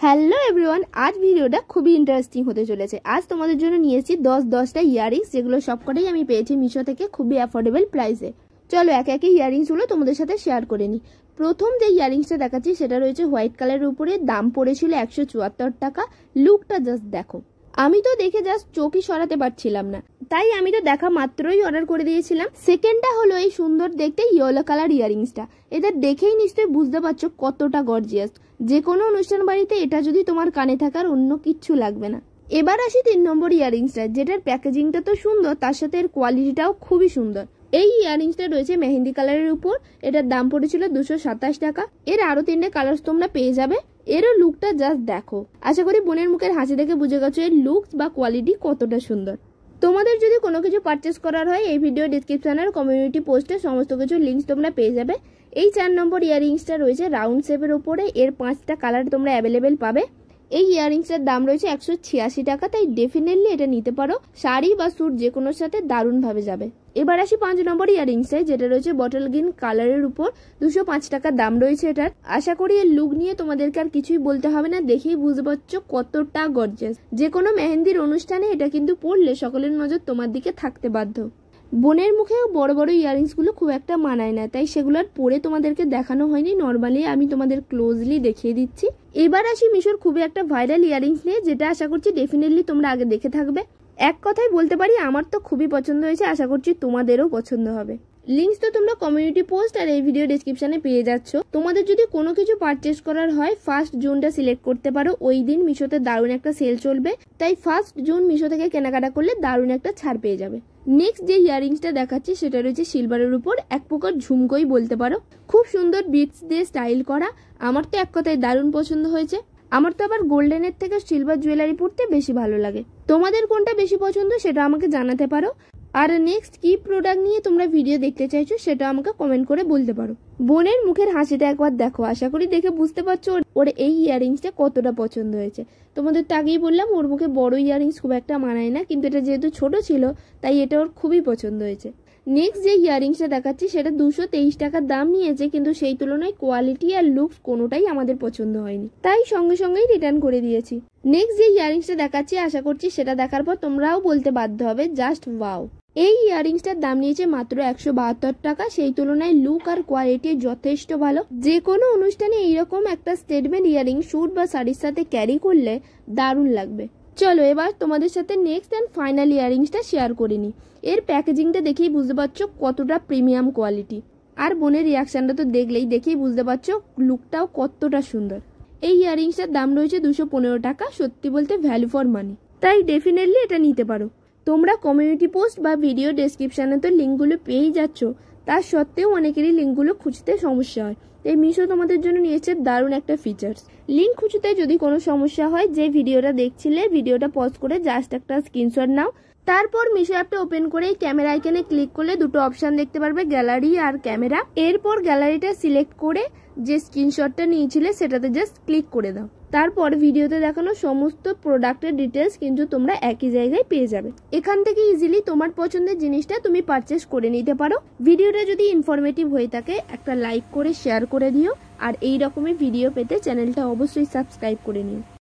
Hello everyone, আজ ভিডিওটা খুবই ইন্টারেস্টিং হতে চলেছে। আজ তোমাদের জন্য নিয়েছি 10টা ইয়ারিংস, যেগুলো সবকটাই আমি পেয়েছি মিশো থেকে খুবই অ্যাফোর্ডেবল প্রাইসে। চলো একে একে ইয়ারিংসগুলো তোমাদের সাথে শেয়ার করে নিই। প্রথম যে ইয়ারিংসটা দেখাচ্ছি সেটা রয়েছে হোয়াইট কালারের উপরে, দাম পড়েছিল 174 টাকা। লুকটা জাস্ট দেখো, আমি তো দেখে জাস্ট চোখই সরাতে পারছিলাম না, তাই আমি তো দেখা মাত্রই অর্ডার করে দিয়েছিলাম। সেকেন্ডটা হলো এই সুন্দর দেখতে ইয়েলো কালার ইয়ারিংসটা। এটা দেখেই নিশ্চয়ই বুঝতে পারছো কতটা গর্জিয়াস। যে কোনো অনুষ্ঠান বাড়িতে এটা যদি তোমার কানে থাকার অন্য কিচ্ছু লাগবে না। এবার আসি 3 নম্বর ইয়ারিংসটা, যেটার প্যাকেজিংটা তো সুন্দর, তার সাথে এর কোয়ালিটিটাও খুবই সুন্দর। এই ইয়ারিংসটা রয়েছে মেহেন্দি কালারের উপর, এটার দাম পড়েছিল 227 টাকা। এর আরো 3টে কালার তোমরা পেয়ে যাবে। এরও লুকটা জাস্ট দেখো, আশা করি বোনের মুখের হাসি দেখে বুঝে গেছো এর লুকস বা কোয়ালিটি কতটা সুন্দর। তোমাদের যদি কোনো কিছু পারচেস করার হয়, এই ভিডিও ডিসক্রিপশনের কমিউনিটি পোস্টে সমস্ত কিছু লিঙ্কস তোমরা পেয়ে যাবে। এই 4 নম্বর ইয়ারিংসটা রয়েছে রাউন্ড শেপের উপরে, এর 5টা কালার তোমরা অ্যাভেলেবেল পাবে। এই ইয়ারিংসটার দাম রয়েছে 186 টাকা, তাই ডেফিনেটলি এটা নিতে পারো। শাড়ি বা স্যুট যে কোনোর সাথে দারুণভাবে যাবে। এবার আসি 5 নম্বর ইয়ারিংসটায়, যেটা রয়েছে বটল গ্রিন কালারের উপর, 205 টাকা দাম রয়েছে এটার। আশা করি এর লুক নিয়ে তোমাদেরকে আর কিছুই বলতে হবে না, দেখেই বুঝতে পারছো কতটা গর্জিয়াস। যে কোনো মেহেন্দির অনুষ্ঠানে এটা কিন্তু পরলে সকলের নজর তোমার দিকে থাকতে বাধ্য। বোনের মুখেও বড় বড় ইয়ারিংসগুলো খুব একটা মানায় না, তাই সেগুলো আর পরে তোমাদেরকে দেখানো হয়নি। নর্মালি আমি তোমাদের ক্লোজলি দেখিয়ে দিচ্ছি। এবার আসি মিশোর খুবই একটা ভাইরাল ইয়ারিংস নিয়ে, যেটা আশা করছি ডেফিনেটলি তোমরা আগে দেখে থাকবে। এক কথায় বলতে পারি আমার তো খুবই পছন্দ হয়েছে, আশা করছি তোমাদেরও পছন্দ হবে। লিঙ্কস তো তোমরা কমিউনিটি পোস্ট আর এই ভিডিও ডেসক্রিপশনে পেয়ে যাচ্ছ। তোমাদের যদি কোনো কিছু পারচেস করার হয় 1 জুনটা সিলেক্ট করতে পারো, ওই দিন মিশোতে দারুণ একটা সেল চলবে, তাই 1 জুন মিশো থেকে কেনাকাটা করলে দারুণ একটা ছাড় পেয়ে যাবে। নেক্সট যে ইয়ারিংসটা দেখাচ্ছি সেটা রয়েছে সিলভারের উপর, এক প্রকার ঝুমকোই বলতে পারো। খুব সুন্দর বিটস দিয়ে স্টাইল করা, আমার তো এক কথায় দারুণ পছন্দ হয়েছে। আমার তো আবার গোল্ডেনের থেকে সিলভার জুয়েলারি পরতে বেশি ভালো লাগে। তোমাদের কোনটা বেশি পছন্দ সেটা আমাকে জানাতে পারো। আর নেক্সট কি প্রোডাক্ট নিয়ে তোমরা ভিডিও দেখতে চাইছো সেটা আমাকে কমেন্ট করে বলতে পারো। বোনের মুখের হাসিটা একবার দেখো, আশা করি দেখে বুঝতে পারছো ওর এই ইয়ারিংসটা কতটা পছন্দ হয়েছে। তোমাদের তো আগেই বললাম ওর মুখে বড় ইয়ারিংস খুব একটা মানায় না, কিন্তু এটা যেহেতু ছোট ছিল তাই এটা ওর খুবই পছন্দ হয়েছে। নেক্সট যে ইয়ারিংসটা দেখাচ্ছি সেটা 223 টাকার দাম নিয়েছে, কিন্তু সেই তুলনায় কোয়ালিটি আর লুকস কোনোটাই আমাদের পছন্দ হয়নি, তাই সঙ্গে সঙ্গেই রিটার্ন করে দিয়েছি। নেক্সট যে ইয়ারিংসটা দেখাচ্ছি আশা করছি সেটা দেখার পর তোমরাও বলতে বাধ্য হবে জাস্ট ওয়াও। এই ইয়ারিংসটার দাম নিয়েছে মাত্র 172 টাকা, সেই তুলনায় লুক আর কোয়ালিটি যথেষ্ট ভালো। যে কোনো অনুষ্ঠানে এইরকম একটা স্টেটমেন্ট ইয়ারিং স্যুট বা শাড়ির সাথে ক্যারি করলে দারুণ লাগবে। চলো এবার তোমাদের সাথে নেক্সট অ্যান্ড ফাইনাল ইয়ারিংসটা শেয়ার করে নিই। এর প্যাকেজিংটা দেখেই বুঝতে পারছো কতটা প্রিমিয়াম কোয়ালিটি, আর বোনের রিয়াকশনটা তো দেখেই বুঝতে পারছো লুকটাও কতটা সুন্দর। এই ইয়ারিংসটার দাম রয়েছে 215 টাকা, সত্যি বলতে ভ্যালু ফর মানি, তাই ডেফিনেটলি এটা নিতে পারো। তোমরা কমিউনিটি পোস্ট বা ভিডিও ডেসক্রিপশনে তো লিঙ্কগুলো পেয়েই যাচ্ছ, তার সত্ত্বেও অনেকেরই লিঙ্কগুলো খুঁজতে সমস্যা হয়। এই মিশো তোমাদের জন্য নিয়েছে দারুণ একটা ফিচার্স। লিঙ্ক খুঁজতে যদি কোনো সমস্যা হয়, যে ভিডিওটা দেখছিলে ভিডিওটা পজ করে জাস্ট একটা স্ক্রিনশট নাও, তারপর মিশো অ্যাপটা ওপেন করে ক্যামেরা আইকনে ক্লিক করলে দুটো অপশন দেখতে পারবে, গ্যালারি আর ক্যামেরা। এরপর গ্যালারিটা সিলেক্ট করে যে স্ক্রিনশটটা নিয়েছিলে সেটাতে জাস্ট ক্লিক করে দাও। তারপর ভিডিওতে দেখানো সমস্ত প্রোডাক্টের ডিটেলস কিন্তু তোমরা একই জায়গায় পেয়ে যাবে। এখান থেকে ইজিলি তোমার পছন্দের জিনিসটা তুমি পারচেস করে নিতে পারো। ভিডিওটা যদি ইনফরমেটিভ হয়ে থাকে একটা লাইক করে শেয়ার করে দিও, আর এই রকমের ভিডিও পেতে চ্যানেলটা অবশ্যই সাবস্ক্রাইব করে নিও।